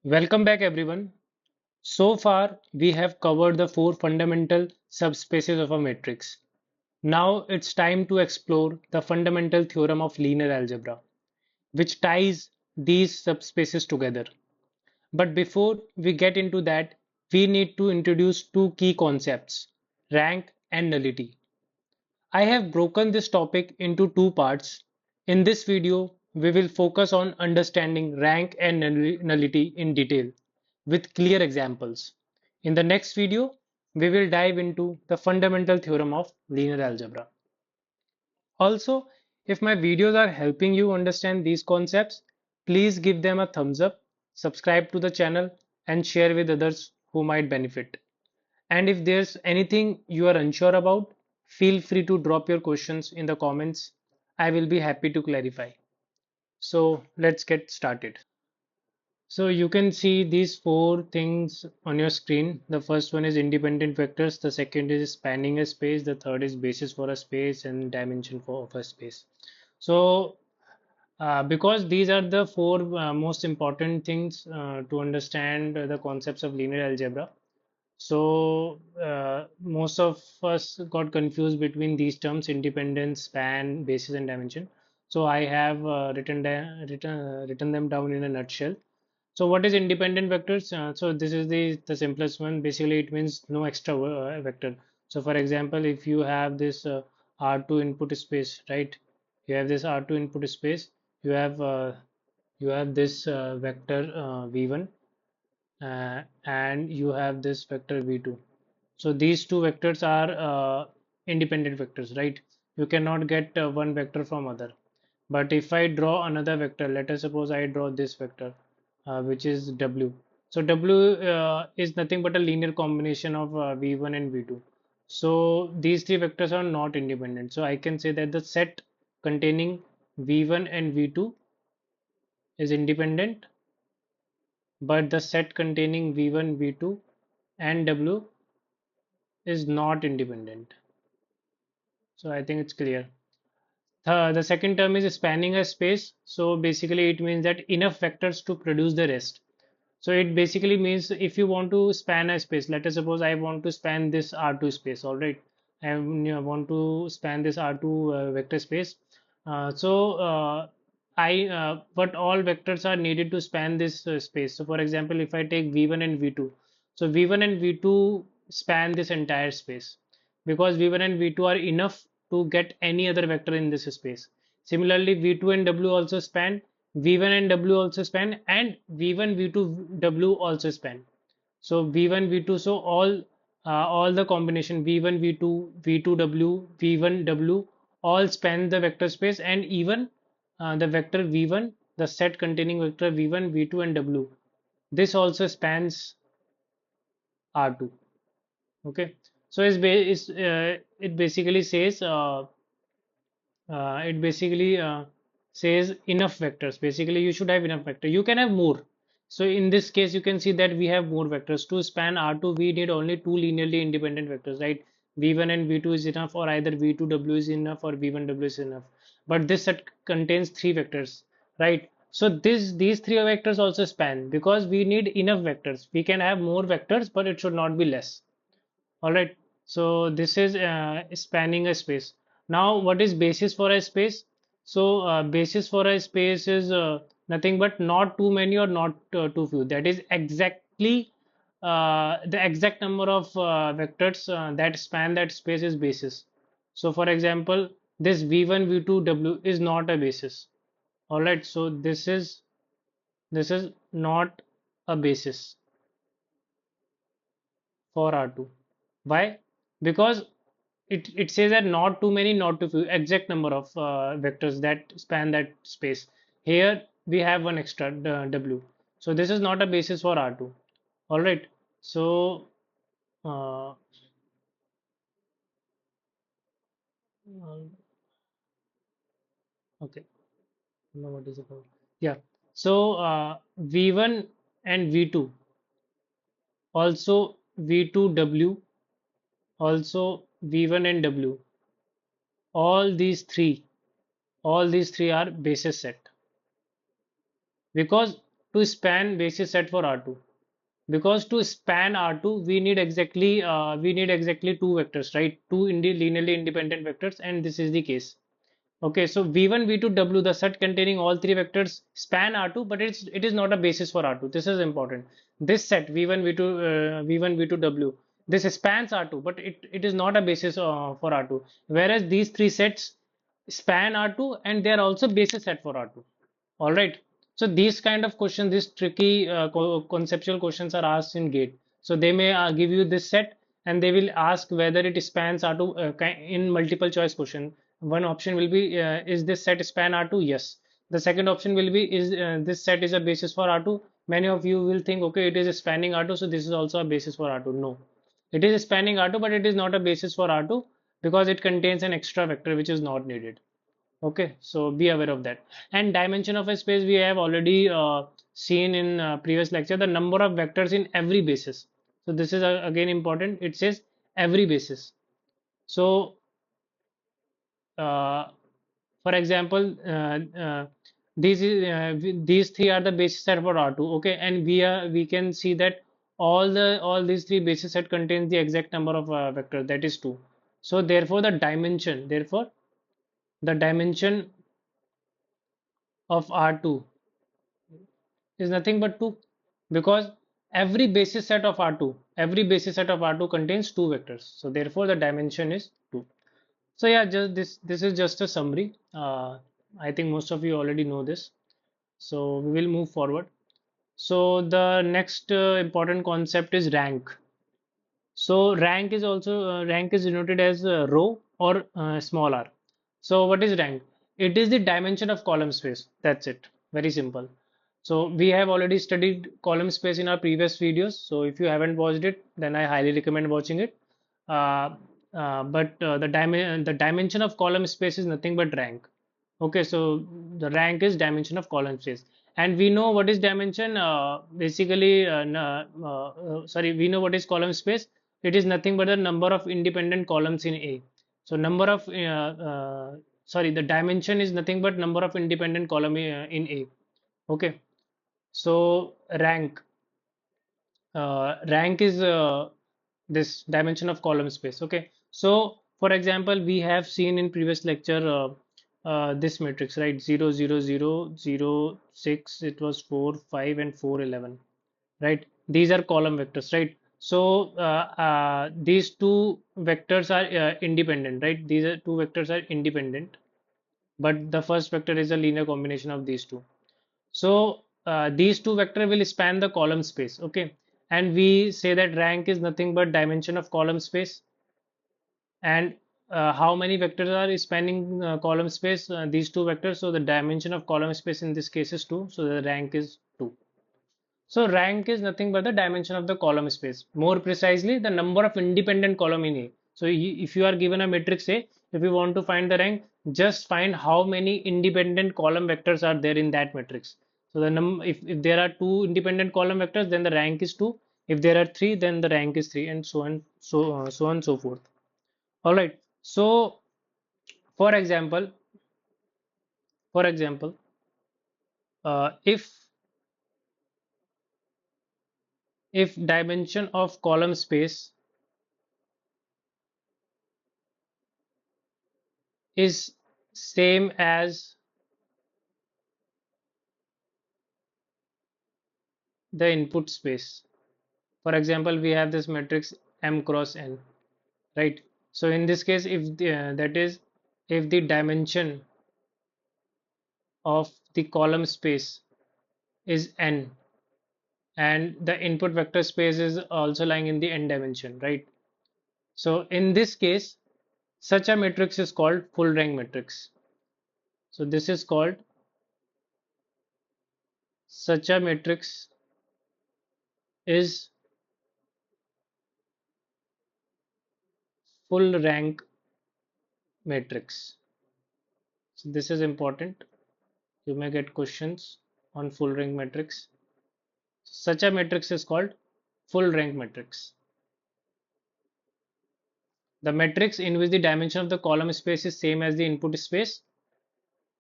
Welcome back, everyone. So far, we have covered the four fundamental subspaces of a matrix. Now it's time to explore the fundamental theorem of linear algebra, which ties these subspaces together. But before we get into that, we need to introduce two key concepts, rank and nullity. I have broken this topic into two parts. In this video, we will focus on understanding rank and nullity in detail with clear examples. In the next video, we will dive into the fundamental theorem of linear algebra. Also, if my videos are helping you understand these concepts, please give them a thumbs up, subscribe to the channel, and share with others who might benefit. And if there's anything you are unsure about, feel free to drop your questions in the comments. I will be happy to clarify. So let's get started. So you can see these four things on your screen. The first one is independent vectors, the second is spanning a space, the third is basis for a space, and dimension of a space. So because these are the four most important things to understand the concepts of linear algebra. So most of us got confused between these terms, independence, span, basis, and dimension. So I have written them down in a nutshell. So what is independent vectors? So this is the simplest one. Basically, it means no extra vector. So for example, if you have this R2 input space, right? You have this R2 input space. You have uh, you have this vector V1 and you have this vector v2. So these two vectors are independent vectors, right? You cannot get one vector from other. But if I draw another vector, let us suppose I draw this vector, which is w. So w is nothing but a linear combination of v1 and v2. So these three vectors are not independent. So I can say that the set containing v1 and v2 is independent, but the set containing v1, v2, and w is not independent. So I think it's clear. The second term is spanning a space. So basically it means that enough vectors to produce the rest. So it basically means if you want to span a space, let us suppose I want to span this R2 space, all right. I want to span this R2 vector space. So what all vectors are needed to span this space. So for example, if I take V1 and V2, so V1 and V2 span this entire space because V1 and V2 are enough to get any other vector in this space. Similarly, V2 and W also span, V1 and W also span, and V1, V2, W also span. So V1, V2, so all the combination V1, V2, V2, W, V1, W all span the vector space, and even the vector V1, the set containing vector V1, V2, and W. This also spans R2. Okay, so it basically says it basically says enough vectors. Basically, you should have enough vector. You can have more. So in this case, you can see that we have more vectors. To span R2, we need only two linearly independent vectors, right? V1 and V2 is enough, or either V2W is enough, or V1W is enough. But this set contains three vectors, right? So these three vectors also span because we need enough vectors. We can have more vectors, but it should not be less. All right, so this is spanning a space. Now what is basis for a space? So basis for a space is nothing but not too many or not too few. That is exactly the exact number of vectors that span that space is basis. So for example, this v1 v2 w is not a basis. All right, so this is not a basis for R2. Why? Because it says that not too many, not too few, exact number of vectors that span that space. Here we have one extra W. So this is not a basis for R2. All right. So uh, okay. Now what is it called? Yeah. So V1 and V2, also V2W, also V1 and W. All these three, all these three are basis set because to span basis set for R2? Because to span R2, we need exactly two vectors, right? Two linearly independent vectors, and this is the case. Okay, so V1, V2, W, the set containing all three vectors span R2, but it is not a basis for R2. This is important. This set V1, V2, V1, V2, W, this spans R2, but it is not a basis for R2. Whereas these three sets span R2 and they are also basis set for R2. All right. So these kind of questions, these tricky conceptual questions are asked in GATE. So they may give you this set and they will ask whether it spans R2 in multiple choice question. One option will be, is this set span R2? Yes. The second option will be, is this set is a basis for R2? Many of you will think, okay, it is spanning R2, so this is also a basis for R2. No, it is spanning R2, but it is not a basis for R2 because it contains an extra vector which is not needed. Okay, so be aware of that. And dimension of a space we have already seen in previous lecture, the number of vectors in every basis. So this is again important. It says every basis. So uh, for example, these three are the basis set for R2. Okay, and we can see that all these three basis set contains the exact number of vectors, that is two. So therefore the dimension of R2 is nothing but 2, because every basis set of R2 contains two vectors, so therefore the dimension is 2. So yeah, just this is just a summary. I think most of you already know this, so we will move forward. So the next important concept is rank. So rank is denoted as row or small r. So what is rank? It is the dimension of column space. That's it. Very simple. So we have already studied column space in our previous videos. So if you haven't watched it, then I highly recommend watching it. Uh, but the dimension of column space is nothing but rank. Okay, so the rank is dimension of column space, and we know what is dimension. Basically, sorry, we know what is column space. It is nothing but the number of independent columns in A. So sorry, the dimension is nothing but number of independent column in A. Okay, so rank is this dimension of column space. Okay, so for example, we have seen in previous lecture this matrix, right? 0 0 0 0 6, it was 4 5 and 4 11, right? These are column vectors, right? So these two vectors are independent, right? These are two vectors are independent, but the first vector is a linear combination of these two. So these two vector will span the column space. Okay, and we say that rank is nothing but dimension of column space. And how many vectors are spanning column space? These two vectors. So the dimension of column space in this case is 2. So the rank is 2. So rank is nothing but the dimension of the column space. More precisely, the number of independent column in A. So if you are given a matrix A, if you want to find the rank, just find how many independent column vectors are there in that matrix. So if there are two independent column vectors, then the rank is 2. If there are three, then the rank is 3, and so on so forth. All right. So for example, for example, if dimension of column space is same as the input space. For example, we have this matrix M cross N, right? So in this case, if that is, if the dimension of the column space is N and the input vector space is also lying in the N dimension, right? So in this case, such a matrix is called full rank matrix. So this is called, such a matrix is full rank matrix. So this is important. You may get questions on full rank matrix. Such a matrix is called full rank matrix. The matrix in which the dimension of the column space is same as the input space,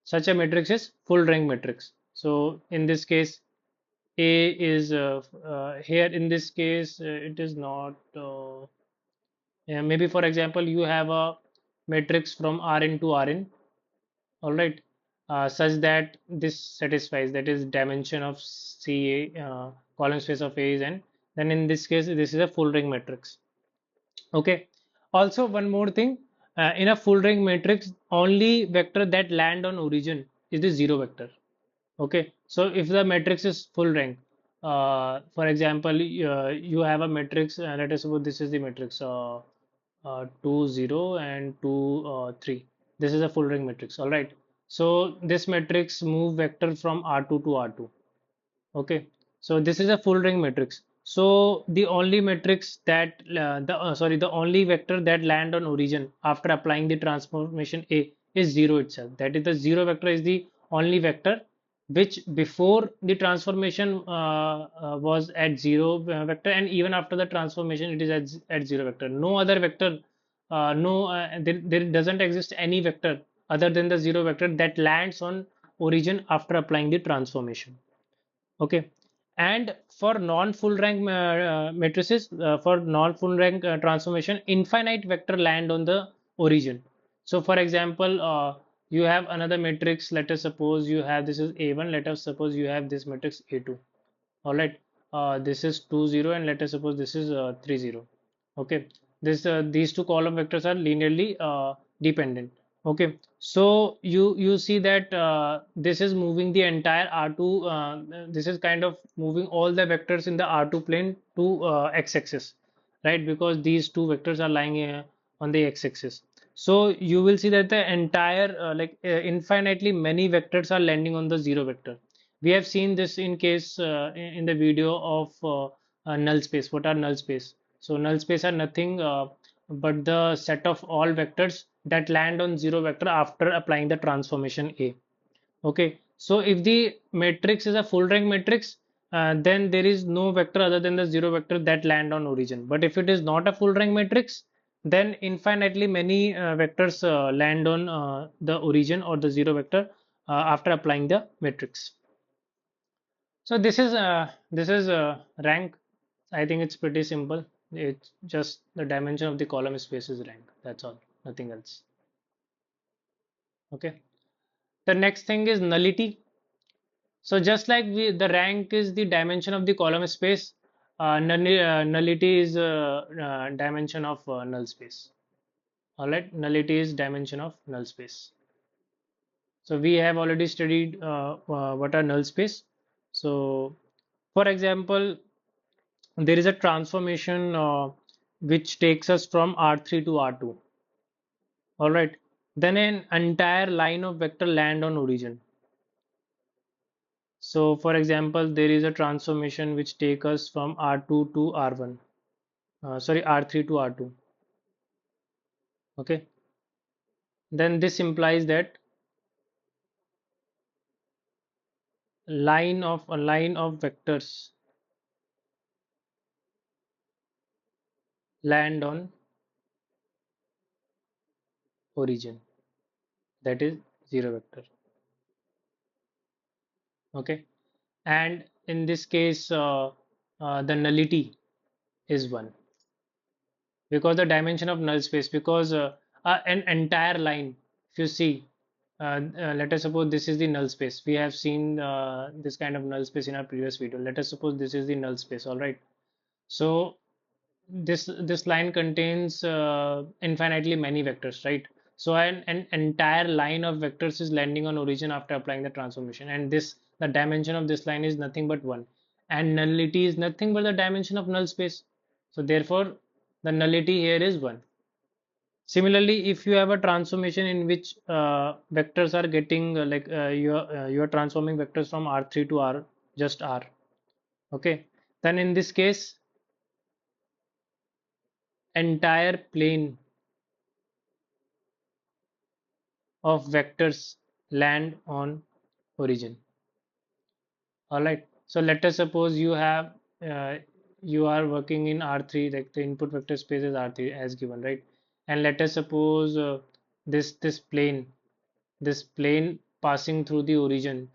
such a matrix is full rank matrix. So in this case, A is here in this case it is not yeah, maybe for example you have a matrix from Rn to Rn, all right, such that this satisfies, that is dimension of CA, column space of A is n. Then in this case this is a full ring matrix. Okay. Also one more thing, in a full ring matrix only vector that land on origin is the zero vector. Okay, so if the matrix is full rank, for example, you have a matrix, let us suppose this is the matrix 2 0 and 2 3. This is a full rank matrix. All right. So this matrix move vector from R2 to R2. Okay, so this is a full ring matrix. So the only matrix that the only vector that land on origin after applying the transformation A is zero itself. That is, the zero vector is the only vector which before the transformation was at zero vector, and even after the transformation it is at zero vector. No other vector, no there doesn't exist any vector other than the zero vector that lands on origin after applying the transformation. Okay, and for non-full rank matrices, for non-full rank transformation, infinite vector land on the origin. So, for example, you have another matrix. Let us suppose you have this is A1. Let us suppose you have this matrix A2. All right, this is 2 0, and let us suppose this is 3 0. Okay, this these two column vectors are linearly dependent. Okay, so you see that this is moving the entire R2. This is kind of moving all the vectors in the R2 plane to x-axis, right? Because these two vectors are lying on the x-axis. So you will see that the entire infinitely many vectors are landing on the zero vector. We have seen this in case in the video of null space. What are null space? So null space are nothing but the set of all vectors that land on zero vector after applying the transformation A. Okay, so if the matrix is a full rank matrix, then there is no vector other than the zero vector that land on origin. But if it is not a full rank matrix, then infinitely many vectors land on the origin or the zero vector after applying the matrix. So this is rank. I think it's pretty simple. It's just the dimension of the column space is rank. That's all, nothing else. Okay. The next thing is nullity. So just like the rank is the dimension of the column space, nullity is dimension of null space. All right, nullity is dimension of null space. So we have already studied what are null space. So for example, there is a transformation which takes us from R3 to R2. All right, then an entire line of vector land on origin. So for example, there is a transformation which take us from R2 to R1. Sorry, R3 to R2. Okay, then this implies that line of vectors land on origin, that is zero vector. Okay, and in this case the nullity is 1, because the dimension of null space, because an entire line, if you see, let us suppose this is the null space. We have seen this kind of null space in our previous video. Let us suppose this is the null space. All right, so this line contains infinitely many vectors, right? So an entire line of vectors is landing on origin after applying the transformation, and this the dimension of this line is nothing but 1, and nullity is nothing but the dimension of null space. So therefore the nullity here is 1. Similarly, if you have a transformation in which vectors are getting you are transforming vectors from R3 to R, just R. Okay, then in this case entire plane of vectors land on origin. All right, so let us suppose you have you are working in R3, like the input vector space is R3 as given, right? And let us suppose this plane passing through the origin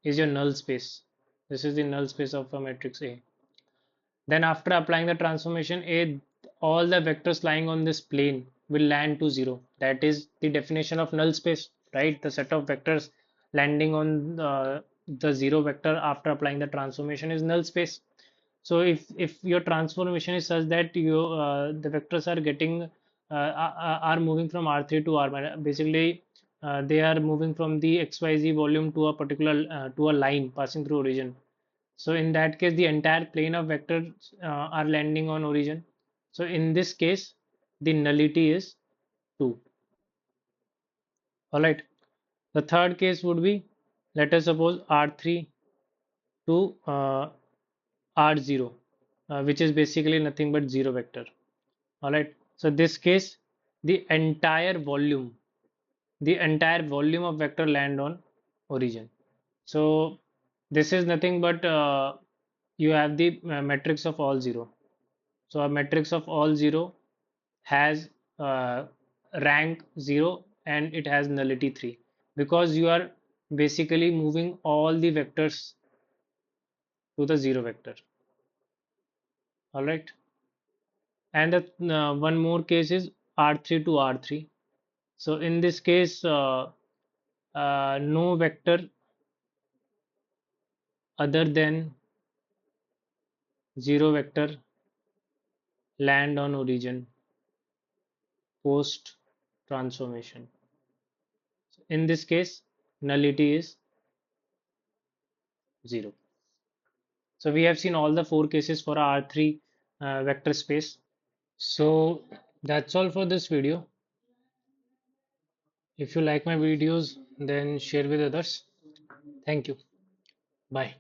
is your null space. This is the null space of a matrix A. Then after applying the transformation A, all the vectors lying on this plane will land to 0. That is the definition of null space, right? The set of vectors landing on the 0 vector after applying the transformation is null space. So if your transformation is such that the vectors are getting are moving from R3 to R, basically they are moving from the XYZ volume to a particular to a line passing through origin. So in that case, the entire plane of vectors are landing on origin. So in this case, the nullity is 2. All right. The third case would be, let us suppose R3 to R0, which is basically nothing but 0 vector. All right. So this case, the entire volume of vector land on origin. So this is nothing but you have the matrix of all 0. So a matrix of all 0 has rank 0 and it has nullity 3 because you are basically moving all the vectors to the 0 vector. All right. And the one more case is R3 to R3. So in this case, no vector other than 0 vector land on origin post transformation. In this case, nullity is 0. So we have seen all the 4 cases for R3 vector space. So that's all for this video. If you like my videos, then share with others. Thank you. Bye.